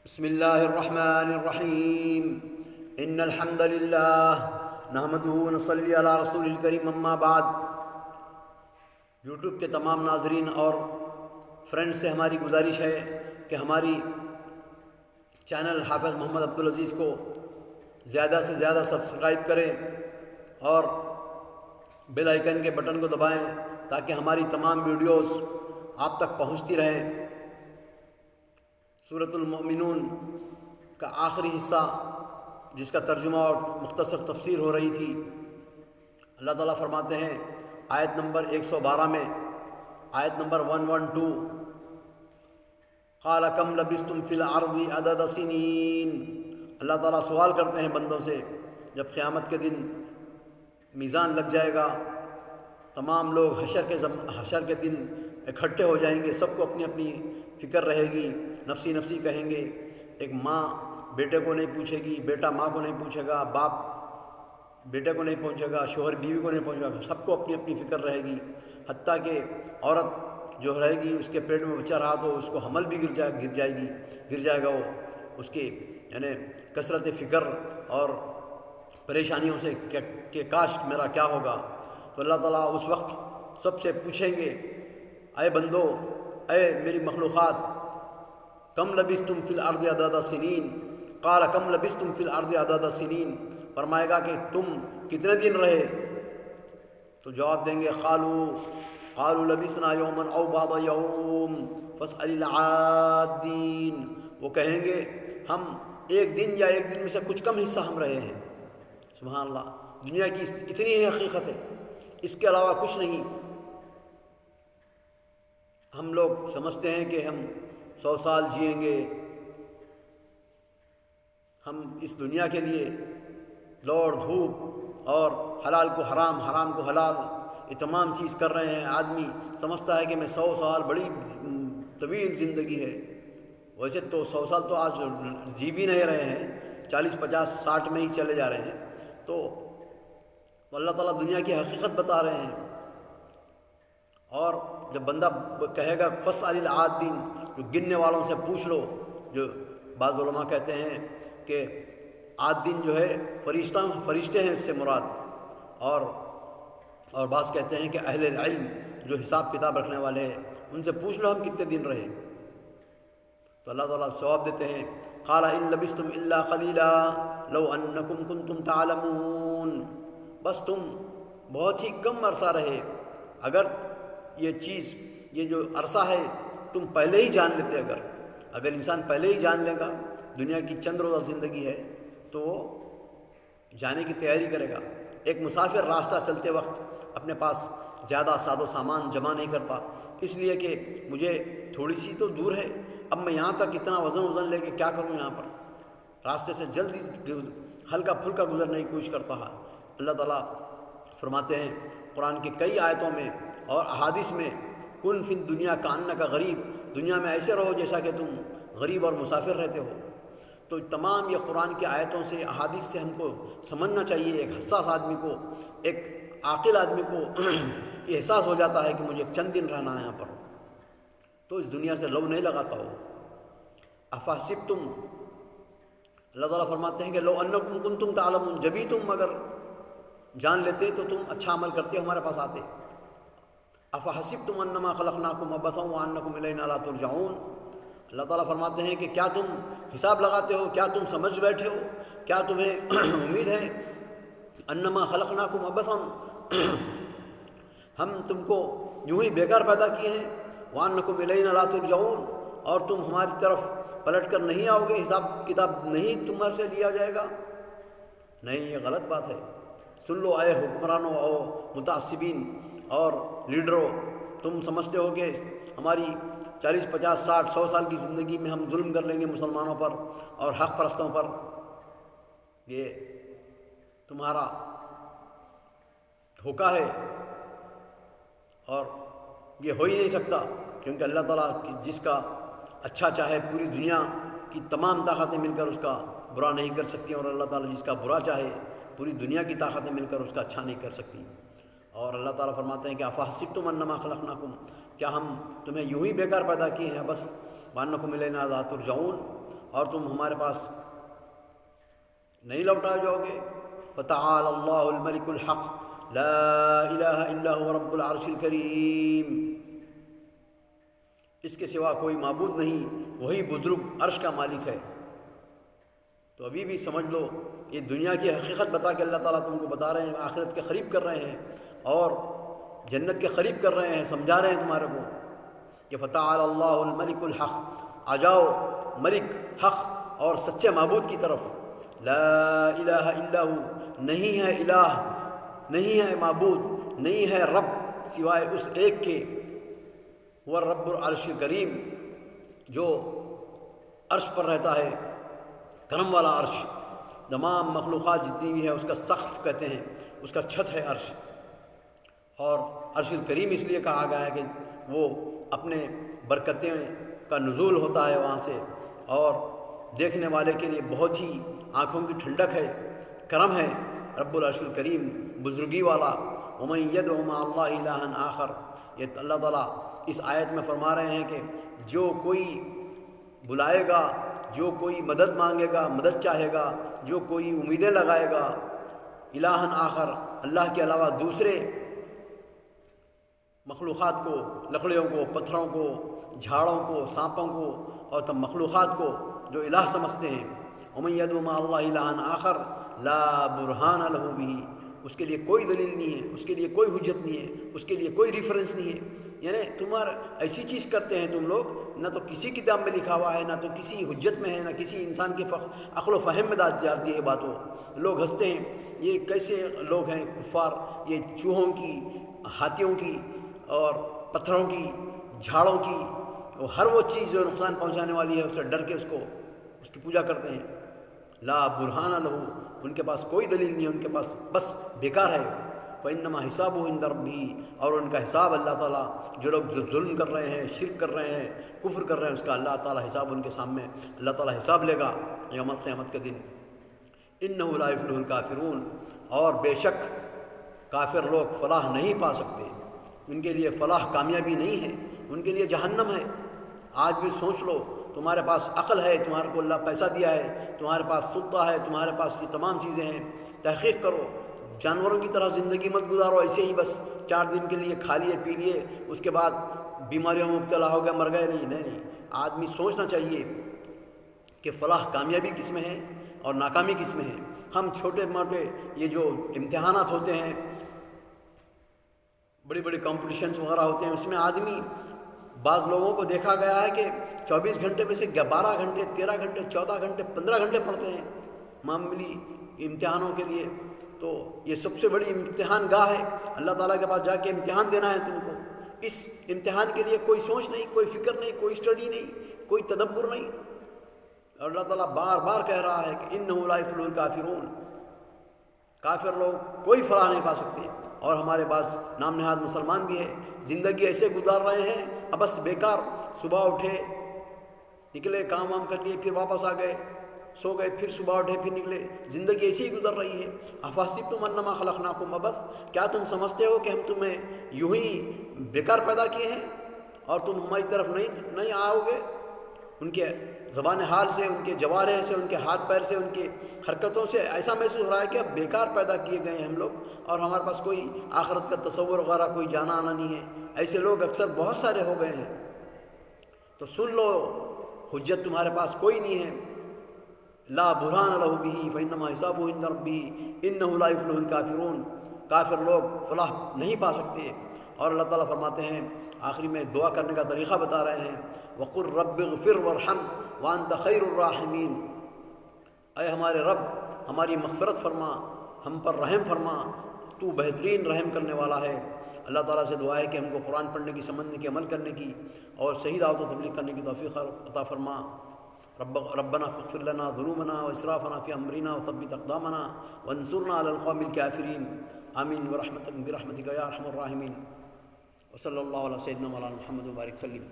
بسم اللہ الرحمن الرحیم ان الحمد للہ نحمدہ ونصلی علی رسول الکریم اما بعد۔ یوٹیوب کے تمام ناظرین اور فرینڈ سے ہماری گزارش ہے کہ ہماری چینل حافظ محمد عبدالعزیز کو زیادہ سے زیادہ سبسکرائب کریں اور بیل آئیکن کے بٹن کو دبائیں تاکہ ہماری تمام ویڈیوز آپ تک پہنچتی رہیں۔ سورۃ المؤمنون کا آخری حصہ جس کا ترجمہ اور مختصر تفسیر ہو رہی تھی، اللہ تعالیٰ فرماتے ہیں آیت نمبر 112 میں، آیت نمبر 112، قال کم لبثتم فی الارض عدد سنین۔ اللہ تعالیٰ سوال کرتے ہیں بندوں سے جب قیامت کے دن میزان لگ جائے گا، تمام لوگ حشر کے دن اکٹھے ہو جائیں گے، سب کو اپنی اپنی فکر رہے گی، نفسی نفسی کہیں گے۔ ایک ماں بیٹے کو نہیں پوچھے گی، بیٹا ماں کو نہیں پوچھے گا، باپ بیٹے کو نہیں پوچھے گا، شوہر بیوی کو نہیں پوچھے گا، سب کو اپنی اپنی فکر رہے گی۔ حتیٰ کہ عورت جو رہے گی، اس کے پیٹ میں بچہ رہا تو اس کو حمل بھی گر جائے گا وہ، اس کی یعنی کثرت فکر اور پریشانیوں سے کہ کاش میرا کیا ہوگا۔ تو اللہ تعالیٰ اس وقت سب سے پوچھیں گے، اے بندو، اے میری مخلوقات، کم لبثتم فی الارض عدد سنین، قال کم لبثتم فی الارض عدد سنین، فرمائے گا کہ تم کتنے دن رہے؟ تو جواب دیں گے قالوا لبثنا یوما او بعض یوم فاسأل العادین۔ وہ کہیں گے ہم ایک دن یا ایک دن میں سے کچھ کم حصہ ہم رہے ہیں۔ سبحان اللہ، دنیا کی اتنی ہی حقیقت ہے، اس کے علاوہ کچھ نہیں۔ ہم لوگ سمجھتے ہیں کہ ہم 100 سال جئیں گے، ہم اس دنیا کے لیے دوڑ دھوپ اور حلال کو حرام، حرام کو حلال، یہ تمام چیز کر رہے ہیں۔ آدمی سمجھتا ہے کہ میں 100 سال بڑی طویل زندگی ہے، ویسے تو 100 سال تو آج جی بھی نہیں رہے ہیں، 40 50 60 میں ہی چلے جا رہے ہیں۔ تو اللہ تعالیٰ دنیا کی حقیقت بتا رہے ہیں۔ اور جب بندہ کہے گا فاسأل العادین، جو گننے والوں سے پوچھ لو، جو بعض علماء کہتے ہیں کہ عادین جو ہے فرشتے ہیں اس سے مراد، اور بعض کہتے ہیں کہ اہل العلم جو حساب کتاب رکھنے والے ہیں، ان سے پوچھ لو ہم کتنے دن رہے۔ تو اللہ تعالیٰ جواب دیتے ہیں قال ان لبثتم الا قلیلا لو انکم کنتم تعلمون، بس تم بہت ہی کم عرصہ رہے، اگر یہ جو عرصہ ہے تم پہلے ہی جان لیتے۔ اگر انسان پہلے ہی جان لے گا دنیا کی چند روزہ زندگی ہے تو وہ جانے کی تیاری کرے گا۔ ایک مسافر راستہ چلتے وقت اپنے پاس زیادہ ساز و سامان جمع نہیں کرتا، اس لیے کہ مجھے تھوڑی سی تو دور ہے، اب میں یہاں تک اتنا وزن لے کے کیا کروں، یہاں پر راستے سے جلدی ہلکا پھلکا گزرنے کی کوشش کرتا ہے۔ اللہ تعالیٰ فرماتے ہیں قرآن کی کئی آیتوں میں اور احادیث میں، کن فی الدنیا کانک غریب، دنیا میں ایسے رہو جیسا کہ تم غریب اور مسافر رہتے ہو۔ تو تمام یہ قرآن کی آیتوں سے، احادیث سے ہم کو سمجھنا چاہیے۔ ایک حساس آدمی کو، ایک عاقل آدمی کو یہ احساس ہو جاتا ہے کہ مجھے چند دن رہنا ہے یہاں پر، تو اس دنیا سے لو نہیں لگاتا ہو۔ افحسبتم، اللہ تعالیٰ فرماتے ہیں کہ لو انکم کنتم تعلمون، جبھی تم اگر جان لیتے تو تم اچھا عمل کرتے، ہمارے پاس آتے۔ افحسبتم انما خلقناکم عبثا وانکم الینا لا ترجعون، اللہ تعالیٰ فرماتے ہیں کہ کیا تم حساب لگاتے ہو، کیا تم سمجھ بیٹھے ہو، کیا تمہیں امید ہے انما خلقناکم عبثا، ہم تم کو یوں ہی بیکار پیدا کیے ہیں، وانکم الینا لا ترجعون، اور تم ہماری طرف پلٹ کر نہیں آؤ گے، حساب کتاب نہیں تمہارے سے لیا جائے گا۔ نہیں، یہ غلط بات ہے۔ سن لو اے حکمرانوں اور متعصبین اور لیڈروں، تم سمجھتے ہو کہ ہماری 40 50 60 100 سال کی زندگی میں ہم ظلم کر لیں گے مسلمانوں پر اور حق پرستوں پر، یہ تمہارا دھوکہ ہے، اور یہ ہو ہی نہیں سکتا، کیونکہ اللہ تعالیٰ جس کا اچھا چاہے پوری دنیا کی تمام طاقتیں مل کر اس کا برا نہیں کر سکتی، اور اللہ تعالیٰ جس کا برا چاہے پوری دنیا کی طاقتیں مل کر اس کا اچھا نہیں کر سکتی۔ اور اللہ تعالیٰ فرماتے ہیں کہ افحسبتم انما خلقناکم، کیا ہم تمہیں یوں ہی بیکار پیدا کیے ہیں بس، وانکم الینا لا ترجعون، اور تم ہمارے پاس نہیں لوٹائے جاؤ گے۔ فتعال اللہ الملک الحق لا الہ الا هو رب العرش الکریم، اس کے سوا کوئی معبود نہیں، وہی بزرگ عرش کا مالک ہے۔ تو ابھی بھی سمجھ لو، یہ دنیا کی حقیقت بتا کے اللہ تعالیٰ تم کو بتا رہے ہیں، آخرت کے قریب کر رہے ہیں اور جنت کے قریب کر رہے ہیں، سمجھا رہے ہیں تمہارے کو کہ فتعال اللہ الملک الحق، آ جاؤ ملک حق اور سچے معبود کی طرف۔ لا الہ الا ہو، نہیں ہے الہ، نہیں ہے معبود، نہیں ہے رب سوائے اس ایک کے، وہ رب العرش الکریم، جو عرش پر رہتا ہے، کرم والا عرش۔ تمام مخلوقات جتنی بھی ہے اس کا سقف کہتے ہیں، اس کا چھت ہے عرش۔ اور عرش الکریم اس لیے کہا گیا ہے کہ وہ اپنے برکتیں کا نزول ہوتا ہے وہاں سے، اور دیکھنے والے کے لیے بہت ہی آنکھوں کی ٹھنڈک ہے، کرم ہے رب العرش الکریم، بزرگی والا۔ ومن یدع مع اللہ الہا آخر، یہ اللہ تعالیٰ اس آیت میں فرما رہے ہیں کہ جو کوئی بلائے گا، جو کوئی مدد مانگے گا، مدد چاہے گا، جو کوئی امیدیں لگائے گا، الہا آخر، اللہ کے علاوہ دوسرے مخلوقات کو، لکڑیوں کو، پتھروں کو، جھاڑوں کو، سانپوں کو اور تم مخلوقات کو جو الہ سمجھتے ہیں، ومن یدع مع اللہ الہا آخر لا برہان لہ بہ، اس کے لیے کوئی دلیل نہیں ہے، اس کے لیے کوئی حجت نہیں ہے، اس کے لیے کوئی ریفرنس نہیں ہے۔ یعنی تمہارا ایسی چیز کرتے ہیں تم لوگ، نہ تو کسی کتاب میں لکھا ہوا ہے، نہ تو کسی حجت میں ہے، نہ کسی انسان کی عقل و فہم میں جاتی ہے باتوں۔ لوگ ہنستے ہیں، یہ کیسے لوگ ہیں کفار، یہ چوہوں کی، ہاتھیوں کی اور پتھروں کی، جھاڑوں کی، ہر وہ چیز جو نقصان پہنچانے والی ہے اسے ڈر کے اس کی پوجا کرتے ہیں۔ لا برہان لہ، ان کے پاس کوئی دلیل نہیں ہے، ان کے پاس بس بیکار ہے۔ فإنما حسابه عند ربه، اور ان کا حساب اللہ تعالیٰ، جو لوگ جو ظلم کر رہے ہیں، شرک کر رہے ہیں، کفر کر رہے ہیں، اس کا اللہ تعالیٰ حساب ان کے سامنے، اللہ تعالیٰ حساب لے گا یوم القیامت کے دن۔ إنه لا يفلح الكافرون، اور بے شک کافر لوگ فلاح نہیں پا سکتے، ان کے لیے فلاح کامیابی نہیں ہے، ان کے لیے جہنم ہے۔ آج بھی سوچ لو، تمہارے پاس عقل ہے، تمہارے کو اللہ پیسہ دیا ہے، تمہارے پاس سلطہ ہے، تمہارے پاس یہ تمام چیزیں ہیں، تحقیق کرو، جانوروں کی طرح زندگی مت گزارو ایسے ہی بس 4 دن کے لیے کھا لیے پی لیے، اس کے بعد بیماریوں میں مبتلا ہو گئے، مر گئے، نہیں۔ آدمی سوچنا چاہیے کہ فلاح کامیابی کس میں ہے اور ناکامی کس میں ہے۔ ہم چھوٹے موٹے یہ جو امتحانات ہوتے ہیں، بڑی بڑی کمپٹیشنز وغیرہ ہوتے ہیں، اس میں آدمی بعض لوگوں کو دیکھا گیا ہے کہ 24 گھنٹے میں سے 12 گھنٹے، 13 گھنٹے، 14 گھنٹے، 15 گھنٹے پڑھتے ہیں معمولی امتحانوں کے لیے۔ تو یہ سب سے بڑی امتحان گاہ ہے، اللہ تعالیٰ کے پاس جا کے امتحان دینا ہے تم کو۔ اس امتحان کے لیے کوئی سوچ نہیں، کوئی فکر نہیں، کوئی اسٹڈی نہیں، کوئی تدبر نہیں، اور اللہ تعالیٰ بار بار کہہ رہا ہے کہ انہ لا یفلح الکافرون، کافر لوگ کوئی فلاح نہیں پا سکتے۔ اور ہمارے پاس نام نہاد مسلمان بھی ہے، زندگی ایسے گزار رہے ہیں اب بس بیکار، صبح اٹھے نکلے کام وام کر لیے، پھر واپس آ گئے، سو گئے، پھر صبح اٹھے پھر نکلے، زندگی ایسی ہی گزر رہی ہے۔ افحسبتم انما خلقناکم عبث، کیا تم سمجھتے ہو کہ ہم تمہیں یوں ہی بیکار پیدا کیے ہیں اور تم ہماری طرف نہیں آؤ گے؟ ان کے زبان حال سے، ان کے جوارح سے، ان کے ہاتھ پیر سے، ان کی حرکتوں سے ایسا محسوس ہو رہا ہے کہ اب بیکار پیدا کیے گئے ہیں ہم لوگ، اور ہمارے پاس کوئی آخرت کا تصور وغیرہ کوئی جانا آنا نہیں ہے۔ ایسے لوگ اکثر بہت سارے ہو گئے ہیں۔ تو سن لو، حجت تمہارے پاس کوئی نہیں ہے۔ لا برہان لہ بہ فإنما حسابہ عند ربہ انہ لا یفلح الکافرون، کافر لوگ فلاح نہیں پا سکتے۔ اور اللہ تعالیٰ فرماتے ہیں، آخری میں دعا کرنے کا طریقہ بتا رہے ہیں، وقل رب اغفر وارحم وانت خیر الراحمین، اے ہمارے رب ہماری مغفرت فرما، ہم پر رحم فرما، تو بہترین رحم کرنے والا ہے۔ اللہ تعالیٰ سے دعا ہے کہ ہم کو قرآن پڑھنے کی، سمجھنے کی، عمل کرنے کی اور صحیح دعوت و تبلیغ کرنے کی توفیق عطا فرما۔ ربنا اغفر لنا ذنوبنا واسرافنا فی امرنا وثبت اقدامنا وانصرنا علی القوم الکافرین، آمین برحمتک یا ارحم الراحمین۔ وصلی اللہ علیہ سیدنا مولانا محمد وبارک وسلم۔